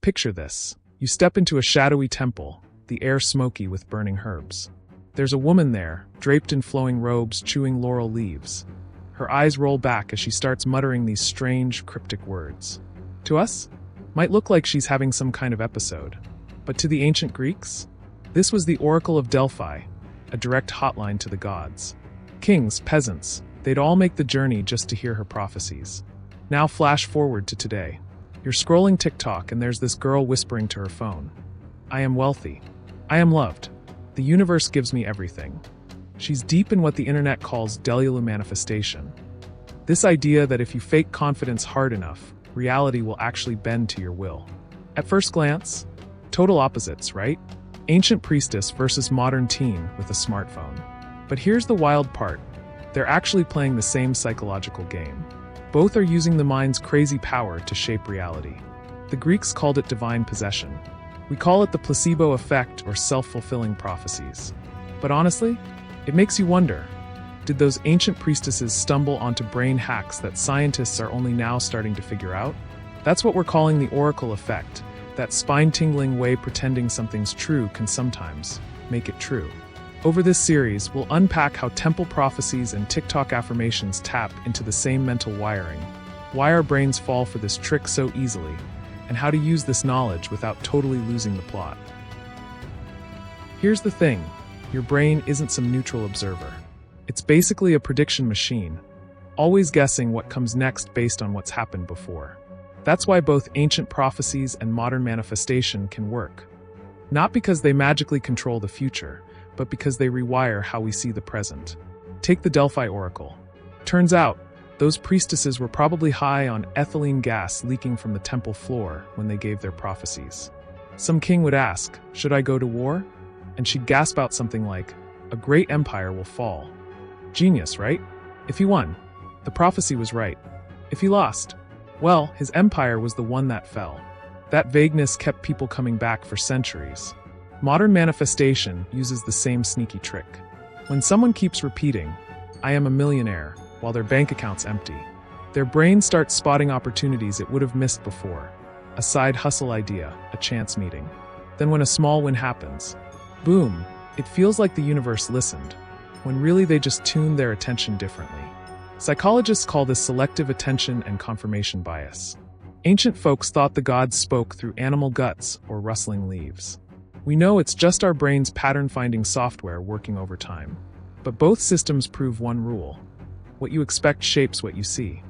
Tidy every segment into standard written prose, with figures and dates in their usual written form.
Picture this. You step into a shadowy temple, the air smoky with burning herbs. There's a woman there, draped in flowing robes, chewing laurel leaves. Her eyes roll back as she starts muttering these strange, cryptic words. To us, might look like she's having some kind of episode. But to the ancient Greeks, this was the Oracle of Delphi, a direct hotline to the gods. Kings, peasants, they'd all make the journey just to hear her prophecies. Now flash forward to today. You're scrolling TikTok and there's this girl whispering to her phone. I am wealthy. I am loved. The universe gives me everything. She's deep in what the internet calls Delulu manifestation. This idea that if you fake confidence hard enough, reality will actually bend to your will. At first glance, total opposites, right? Ancient priestess versus modern teen with a smartphone. But here's the wild part. They're actually playing the same psychological game. Both are using the mind's crazy power to shape reality. The Greeks called it divine possession. We call it the placebo effect or self-fulfilling prophecies. But honestly, it makes you wonder, did those ancient priestesses stumble onto brain hacks that scientists are only now starting to figure out? That's what we're calling the oracle effect, that spine-tingling way pretending something's true can sometimes make it true. Over this series, we'll unpack how temple prophecies and TikTok affirmations tap into the same mental wiring, why our brains fall for this trick so easily, and how to use this knowledge without totally losing the plot. Here's the thing, your brain isn't some neutral observer. It's basically a prediction machine, always guessing what comes next based on what's happened before. That's why both ancient prophecies and modern manifestation can work. Not because they magically control the future, but because they rewire how we see the present. Take the Delphi Oracle. Turns out, those priestesses were probably high on ethylene gas leaking from the temple floor when they gave their prophecies. Some king would ask, "Should I go to war?" And she'd gasp out something like, "A great empire will fall." Genius, right? If he won, the prophecy was right. If he lost, well, his empire was the one that fell. That vagueness kept people coming back for centuries. Modern manifestation uses the same sneaky trick. When someone keeps repeating, "I am a millionaire," while their bank account's empty, their brain starts spotting opportunities it would have missed before. A side hustle idea, a chance meeting. Then when a small win happens, boom, it feels like the universe listened, when really they just tuned their attention differently. Psychologists call this selective attention and confirmation bias. Ancient folks thought the gods spoke through animal guts or rustling leaves. We know it's just our brain's pattern-finding software working overtime. But both systems prove one rule. What you expect shapes what you see.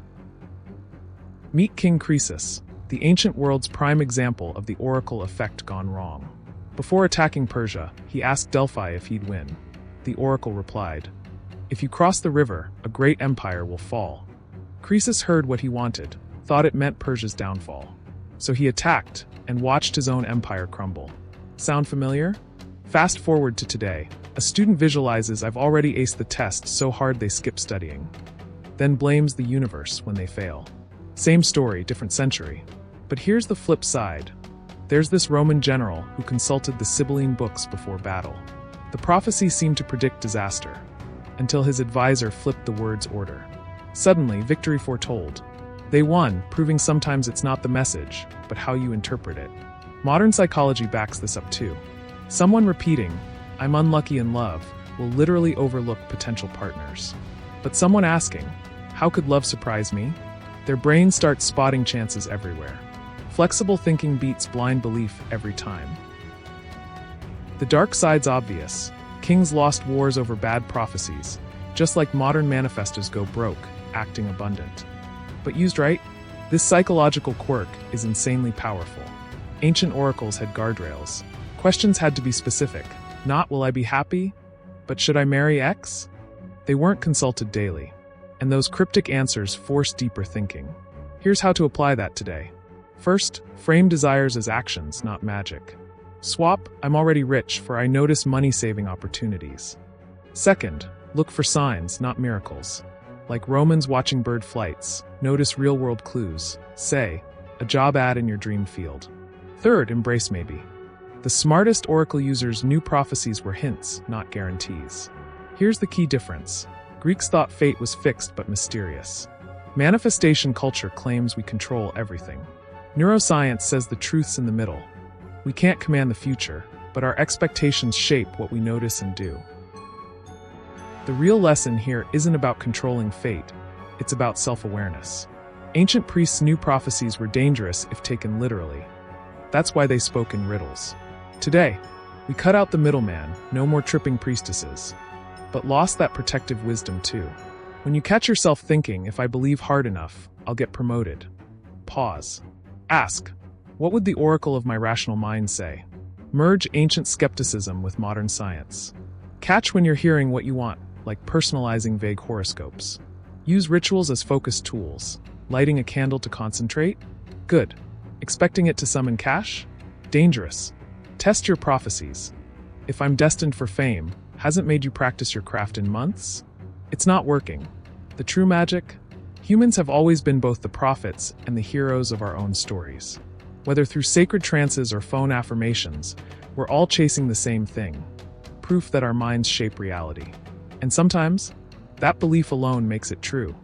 Meet King Croesus, the ancient world's prime example of the oracle effect gone wrong. Before attacking Persia, he asked Delphi if he'd win. The oracle replied, "If you cross the river, a great empire will fall." Croesus heard what he wanted, thought it meant Persia's downfall. So he attacked and watched his own empire crumble. Sound familiar? Fast forward to today. A student visualizes, "I've already aced the test so hard they skip studying." Then blames the universe when they fail. Same story, different century. But here's the flip side. There's this Roman general who consulted the Sibylline books before battle. The prophecy seemed to predict disaster, until his advisor flipped the words order. Suddenly, victory foretold. They won, proving sometimes it's not the message, but how you interpret it. Modern psychology backs this up too. Someone repeating, "I'm unlucky in love," will literally overlook potential partners. But someone asking, "How could love surprise me?" Their brain starts spotting chances everywhere. Flexible thinking beats blind belief every time. The dark side's obvious. Kings lost wars over bad prophecies, just like modern manifestos go broke, acting abundant. But used right, this psychological quirk is insanely powerful. Ancient oracles had guardrails. Questions had to be specific. Not, "Will I be happy?" but "Should I marry X?" They weren't consulted daily. And those cryptic answers forced deeper thinking. Here's how to apply that today. First, frame desires as actions, not magic. Swap, "I'm already rich," for "I notice money-saving opportunities." Second, look for signs, not miracles. Like Romans watching bird flights, notice real-world clues. Say, a job ad in your dream field. Third, embrace maybe. The smartest oracle users knew prophecies were hints, not guarantees. Here's the key difference. Greeks thought fate was fixed but mysterious. Manifestation culture claims we control everything. Neuroscience says the truth's in the middle. We can't command the future, but our expectations shape what we notice and do. The real lesson here isn't about controlling fate, it's about self-awareness. Ancient priests knew prophecies were dangerous if taken literally. That's why they spoke in riddles. Today, we cut out the middleman, no more tripping priestesses, but lost that protective wisdom too. When you catch yourself thinking, if I believe hard enough, I'll get promoted. Pause. Ask, what would the oracle of my rational mind say? Merge ancient skepticism with modern science. Catch when you're hearing what you want, like personalizing vague horoscopes. Use rituals as focus tools. Lighting a candle to concentrate? Good. Expecting it to summon cash? Dangerous. Test your prophecies. If I'm destined for fame, hasn't made you practice your craft in months? It's not working. The true magic? Humans have always been both the prophets and the heroes of our own stories. Whether through sacred trances or phone affirmations, we're all chasing the same thing. Proof that our minds shape reality. And sometimes, that belief alone makes it true.